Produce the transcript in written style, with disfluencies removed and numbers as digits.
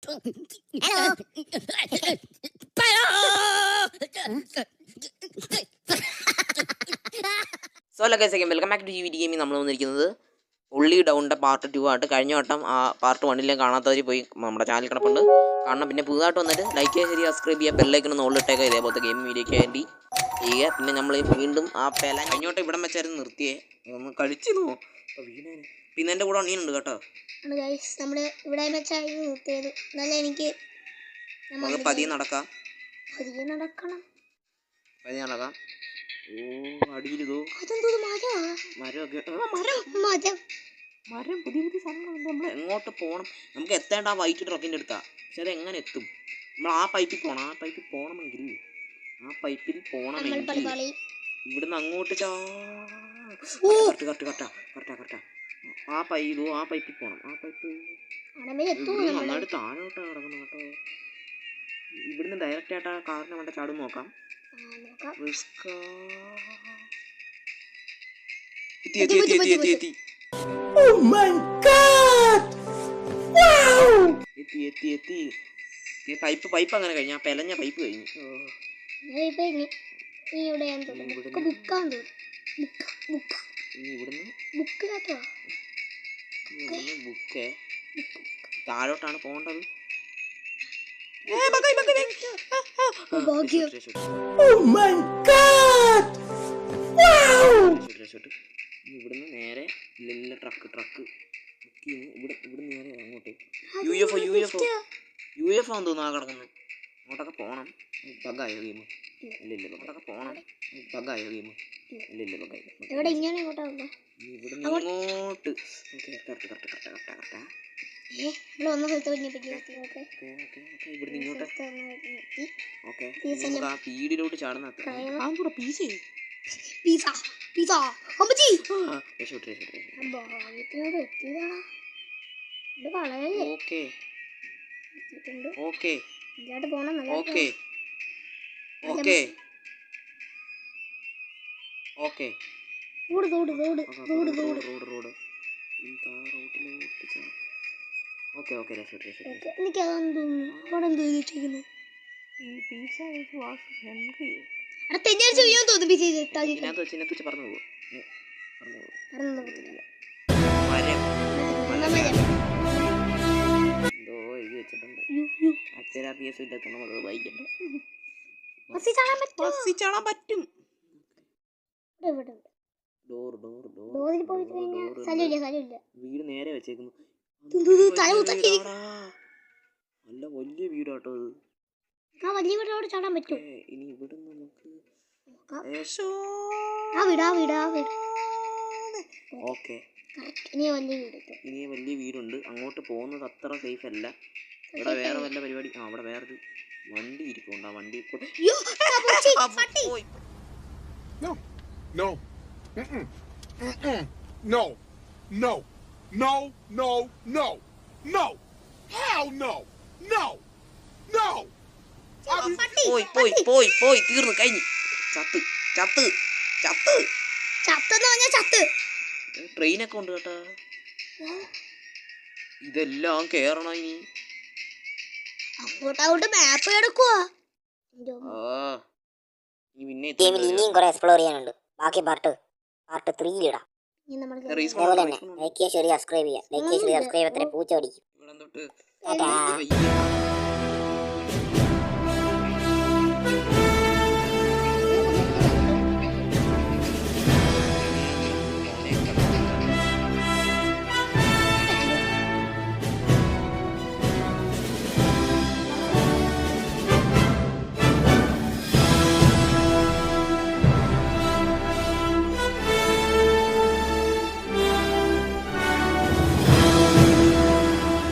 Hello. So hello guys, welcome back to GVT gaming. നമ്മൾ വന്നിരിക്കുന്നത് ഉള്ളി ഡൗണിൻ്റെ പാർട്ട് 2 ആയിട്ട്. കഴിഞ്ഞ വട്ടം ആ പാർട്ട് 1 കാണാത്തവർ പോയി നമ്മുടെ ചാനൽ കിടപ്പുണ്ട് കാണണം. പിന്നെ പുതുതായിട്ട് വന്നിട്ട് ലൈക്ക് ചെയ്യുക, ശരി, സബ്സ്ക്രൈബ് ചെയ്യുക, ബെല്ലൈക്കൺ നോളിലിട്ടേക്കുക. ഇതേപോലത്തെ ഗെയിം വീഡിയോയ്ക്ക് വേണ്ടി ചെയ്യുക. പിന്നെ നമ്മൾ വീണ്ടും ആ കഴിഞ്ഞ വട്ടം ഇവിടം വെച്ചായിരുന്നു നിർത്തിയേ. ഒന്ന് കഴിച്ചു പിന്നെ എൻ്റെ കൂടെ അണിയുണ്ട് കേട്ടോ. നമ്മൾ ഇവിടെ വെച്ചായിരുന്നു നിർത്തിയത്. നല്ല എനിക്ക് നമുക്ക് പതിയെ നടക്കാം. പതിയെ നടക്കണം. ഓ, അടിയിലിതോ മരം പുതിയ പുതിയ സാധനങ്ങളുണ്ട്. നമ്മൾ എങ്ങോട്ട് പോകണം? നമുക്ക് എത്തേണ്ട ആ വൈറ്റ് ട്രക്കിൻ്റെ അടുത്താ. പക്ഷെ അത് എങ്ങനെ എത്തും? നമ്മൾ ആ പൈപ്പിൽ പോകണമെങ്കിൽ ഇവിടുന്ന് അങ്ങോട്ട് കറക്റ്റാ. ആ പൈപ്പിൽ പോകണം. ആ പൈപ്പ് നന്നായിട്ട് താഴോട്ടാ കിടക്കുന്നത് കേട്ടോ. ഇവിടുന്ന് ഡയറക്റ്റ് ആയിട്ട് ആ കാറിന് വേണ്ട ചാടും നോക്കാം. എത്തി. പൈപ്പ് അങ്ങനെ കഴിഞ്ഞു. ആ പെലഞ്ഞ പൈപ്പ് കഴിഞ്ഞു. താഴോട്ടാണ് പോകേണ്ടത്. ഇവിടുന്ന് നേരെ ട്രക്ക് ഇവിടെ നേരെ അങ്ങോട്ട് UFO തോന്നുന്നു ആ കിടക്കുന്നത്. അങ്ങോട്ടൊക്കെ പോകണം. ബഗ്ഗായോ ഗെയിം? ഇല്ല. അങ്ങോട്ടൊക്കെ പോകണം. ബഗ്ഗായോ ഗെയിം? ഇല്ല. ഇവിടുന്ന് ഇങ്ങോട്ട് കറക്റ്റാ. ഇവിടുന്ന് ഇങ്ങോട്ട്. ഓക്കെ, നമുക്ക് ആ പീടിയിലോട്ട് ചാടുന്ന ചാടാൻ പറ്റും. വീട് നേരെ വെച്ചേക്കുന്നു. നല്ല വലിയ വീടാട്ടോ അത്. ചാടാൻ പറ്റും. ഇനി ഇവിടുന്ന് നമുക്ക് ഇനി വലിയ വീടുണ്ട്. അങ്ങോട്ട് പോകുന്നത് അത്ര സേഫ് അല്ല. ഇവിടെ വേറെ വല്ല പരിപാടി. അവിടെ വേറൊരു വണ്ടി ഇരിപ്പുണ്ട്. ആ വണ്ടി പോയി തീർന്നു കഴിഞ്ഞു. ചത്ത്. ട്രെയിനൊക്കെ ഉണ്ട് കേട്ടാ. ഇതെല്ലാം കേറണം ഇനി. അങ്ങോട്ട് മാപ്പ് എടുക്കുവാ. ഇനിയും കുറെ എക്സ്പ്ലോർ ചെയ്യാനുണ്ട്. ബാക്കി പാർട്ട് 3 ഇടാം. ലൈക്ക് ചെയ്യുക, സബ്സ്ക്രൈബ് ചെയ്യുക. പൂച്ച പിടിക്കും.